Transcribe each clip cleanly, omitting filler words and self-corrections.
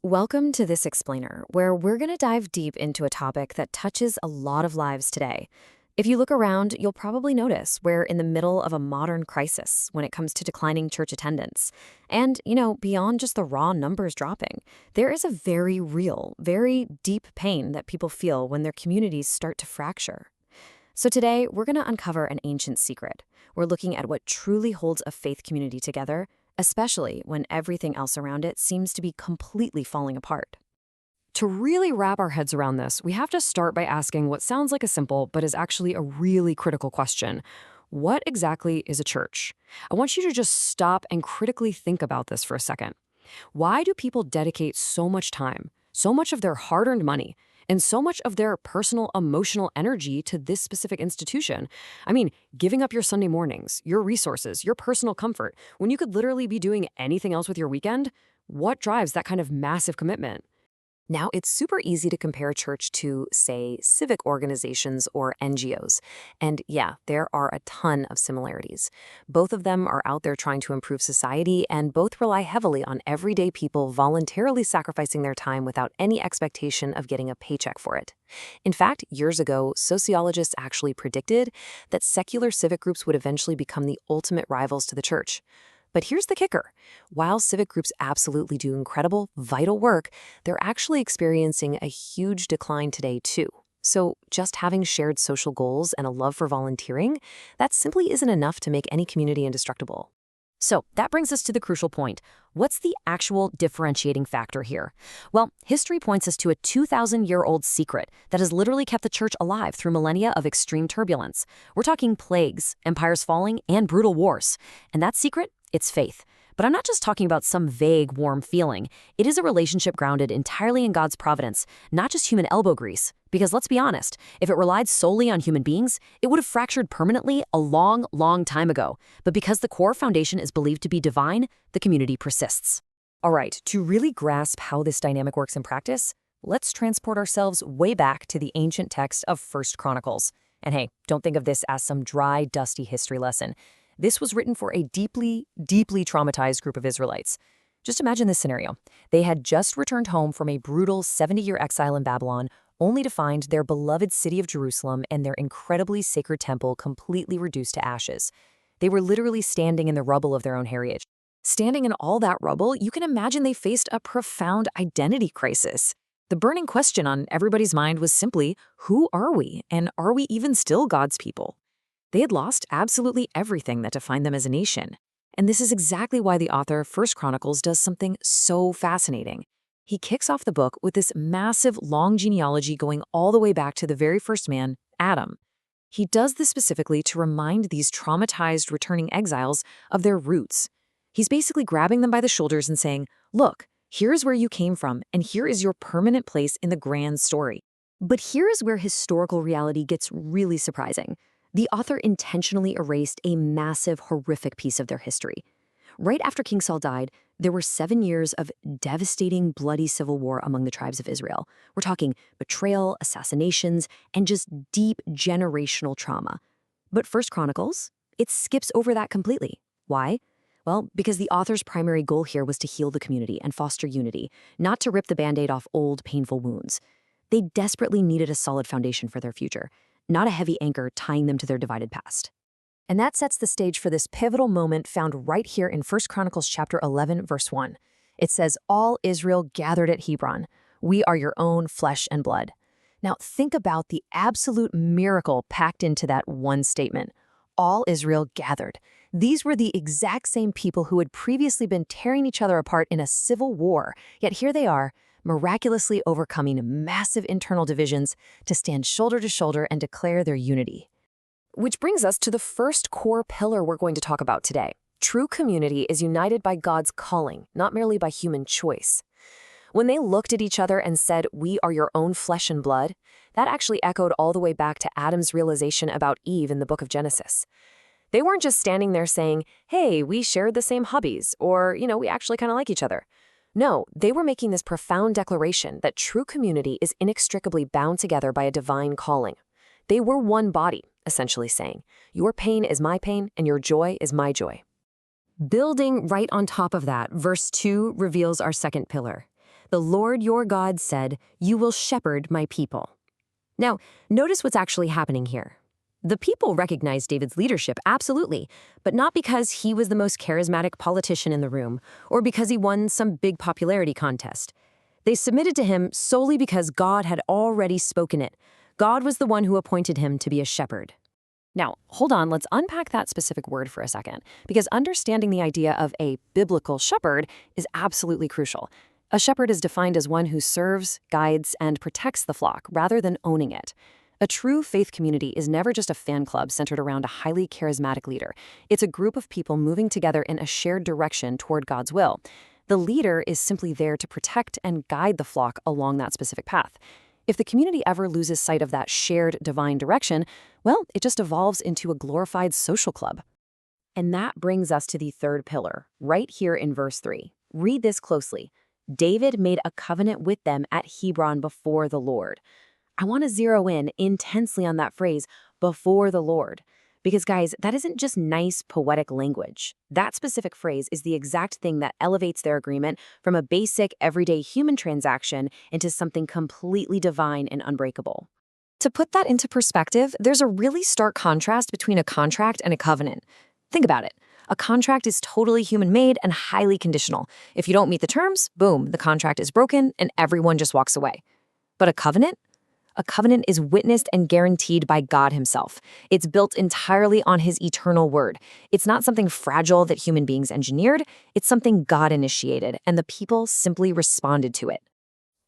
Welcome to this explainer, where we're going to dive deep into a topic that touches a lot of lives today. If you look around, you'll probably notice we're in the middle of a modern crisis when it comes to declining church attendance. And, beyond just the raw numbers dropping, there is a very real, very deep pain that people feel when their communities start to fracture. So today, we're going to uncover an ancient secret. We're looking at what truly holds a faith community together, especially when everything else around it seems to be completely falling apart. To really wrap our heads around this, we have to start by asking what sounds like a simple but is actually a really critical question. What exactly is a church? I want you to just stop and critically think about this for a second. Why do people dedicate so much time, so much of their hard-earned money, and so much of their personal emotional energy to this specific institution? I mean, giving up your Sunday mornings, your resources, your personal comfort, when you could literally be doing anything else with your weekend? What drives that kind of massive commitment? Now, it's super easy to compare church to, say, civic organizations or NGOs. And yeah, there are a ton of similarities. Both of them are out there trying to improve society, and both rely heavily on everyday people voluntarily sacrificing their time without any expectation of getting a paycheck for it. In fact, years ago, sociologists actually predicted that secular civic groups would eventually become the ultimate rivals to the church. But here's the kicker. While civic groups absolutely do incredible, vital work, they're actually experiencing a huge decline today, too. So just having shared social goals and a love for volunteering, that simply isn't enough to make any community indestructible. So that brings us to the crucial point. What's the actual differentiating factor here? Well, history points us to a 2,000-year-old secret that has literally kept the church alive through millennia of extreme turbulence. We're talking plagues, empires falling, and brutal wars. And that secret? It's faith. But I'm not just talking about some vague, warm feeling. It is a relationship grounded entirely in God's providence, not just human elbow grease. Because let's be honest, if it relied solely on human beings, it would have fractured permanently a long, long time ago. But because the core foundation is believed to be divine, the community persists. All right, to really grasp how this dynamic works in practice, let's transport ourselves way back to the ancient text of First Chronicles. And hey, don't think of this as some dry, dusty history lesson. This was written for a deeply, deeply traumatized group of Israelites. Just imagine this scenario. They had just returned home from a brutal 70-year exile in Babylon, only to find their beloved city of Jerusalem and their incredibly sacred temple completely reduced to ashes. They were literally standing in the rubble of their own heritage. Standing in all that rubble, you can imagine they faced a profound identity crisis. The burning question on everybody's mind was simply, who are we, and are we even still God's people? They had lost absolutely everything that defined them as a nation. And this is exactly why the author of First Chronicles does something so fascinating. He kicks off the book with this massive, long genealogy going all the way back to the very first man, Adam. He does this specifically to remind these traumatized returning exiles of their roots. He's basically grabbing them by the shoulders and saying, look, here's where you came from, and here is your permanent place in the grand story. But here is where historical reality gets really surprising. The author intentionally erased a massive, horrific piece of their history. Right after King Saul died, there were 7 years of devastating, bloody civil war among the tribes of Israel. We're talking betrayal, assassinations, and just deep generational trauma. But First Chronicles, it skips over that completely. Why? Well, because the author's primary goal here was to heal the community and foster unity, not to rip the Band-Aid off old, painful wounds. They desperately needed a solid foundation for their future, not a heavy anchor tying them to their divided past. And that sets the stage for this pivotal moment found right here in 1 Chronicles chapter 11, verse 1. It says, all Israel gathered at Hebron. We are your own flesh and blood. Now think about the absolute miracle packed into that one statement. All Israel gathered. These were the exact same people who had previously been tearing each other apart in a civil war, yet here they are, miraculously overcoming massive internal divisions to stand shoulder to shoulder and declare their unity. Which brings us to the first core pillar we're going to talk about today. True community is united by God's calling, not merely by human choice. When they looked at each other and said, we are your own flesh and blood, that actually echoed all the way back to Adam's realization about Eve in the book of Genesis. They weren't just standing there saying, hey, we shared the same hobbies, or, we actually kind of like each other. No, they were making this profound declaration that true community is inextricably bound together by a divine calling. They were one body, essentially saying, your pain is my pain and your joy is my joy. Building right on top of that, verse 2 reveals our second pillar. "The Lord your God said, 'You will shepherd my people.'" Now, notice what's actually happening here. The people recognized David's leadership, absolutely, but not because he was the most charismatic politician in the room or because he won some big popularity contest. They submitted to him solely because God had already spoken it. God was the one who appointed him to be a shepherd. Now, hold on, let's unpack that specific word for a second, because understanding the idea of a biblical shepherd is absolutely crucial. A shepherd is defined as one who serves, guides, and protects the flock rather than owning it. A true faith community is never just a fan club centered around a highly charismatic leader. It's a group of people moving together in a shared direction toward God's will. The leader is simply there to protect and guide the flock along that specific path. If the community ever loses sight of that shared divine direction, well, it just evolves into a glorified social club. And that brings us to the third pillar, right here in verse 3. Read this closely. David made a covenant with them at Hebron before the Lord. I want to zero in intensely on that phrase, before the Lord. Because, guys, that isn't just nice, poetic language. That specific phrase is the exact thing that elevates their agreement from a basic, everyday human transaction into something completely divine and unbreakable. To put that into perspective, there's a really stark contrast between a contract and a covenant. Think about it. A contract is totally human-made and highly conditional. If you don't meet the terms, boom, the contract is broken and everyone just walks away. But a covenant? A covenant is witnessed and guaranteed by God himself. It's built entirely on his eternal word. It's not something fragile that human beings engineered. It's something God initiated, and the people simply responded to it.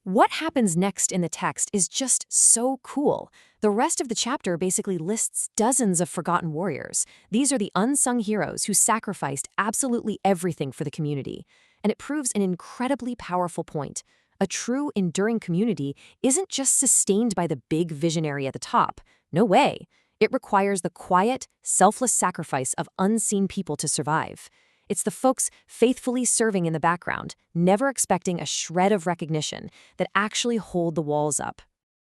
What happens next in the text is just so cool. The rest of the chapter basically lists dozens of forgotten warriors. These are the unsung heroes who sacrificed absolutely everything for the community. And it proves an incredibly powerful point. A true, enduring community isn't just sustained by the big visionary at the top. No way. It requires the quiet, selfless sacrifice of unseen people to survive. It's the folks faithfully serving in the background, never expecting a shred of recognition, that actually hold the walls up.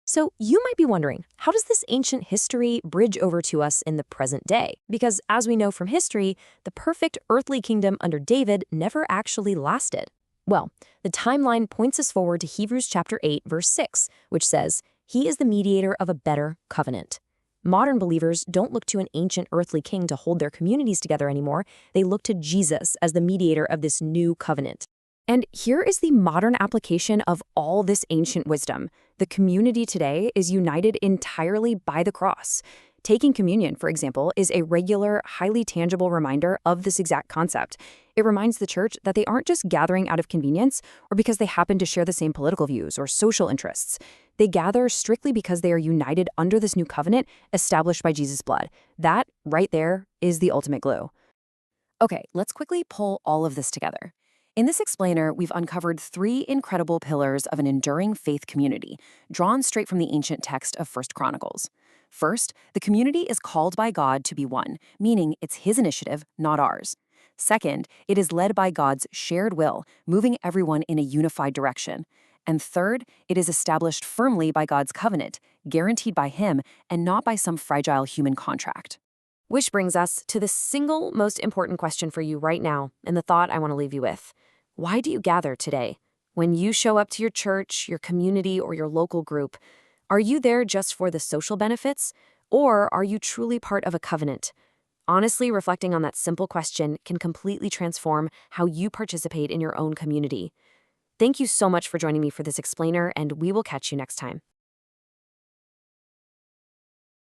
So you might be wondering, how does this ancient history bridge over to us in the present day? Because as we know from history, the perfect earthly kingdom under David never actually lasted. Well, the timeline points us forward to Hebrews chapter 8, verse 6, which says, "He is the mediator of a better covenant." Modern believers don't look to an ancient earthly king to hold their communities together anymore. They look to Jesus as the mediator of this new covenant. And here is the modern application of all this ancient wisdom. The community today is united entirely by the cross. Taking communion, for example, is a regular, highly tangible reminder of this exact concept. It reminds the church that they aren't just gathering out of convenience or because they happen to share the same political views or social interests. They gather strictly because they are united under this new covenant established by Jesus' blood. That, right there, is the ultimate glue. Okay, let's quickly pull all of this together. In this explainer, we've uncovered three incredible pillars of an enduring faith community, drawn straight from the ancient text of 1 Chronicles. First, the community is called by God to be one, meaning it's his initiative, not ours. Second, it is led by God's shared will, moving everyone in a unified direction. And third, it is established firmly by God's covenant, guaranteed by him and not by some fragile human contract. Which brings us to the single most important question for you right now, and the thought I want to leave you with. Why do you gather today? When you show up to your church, your community, or your local group, are you there just for the social benefits, or are you truly part of a covenant? Honestly, reflecting on that simple question can completely transform how you participate in your own community. Thank you so much for joining me for this explainer, and we will catch you next time.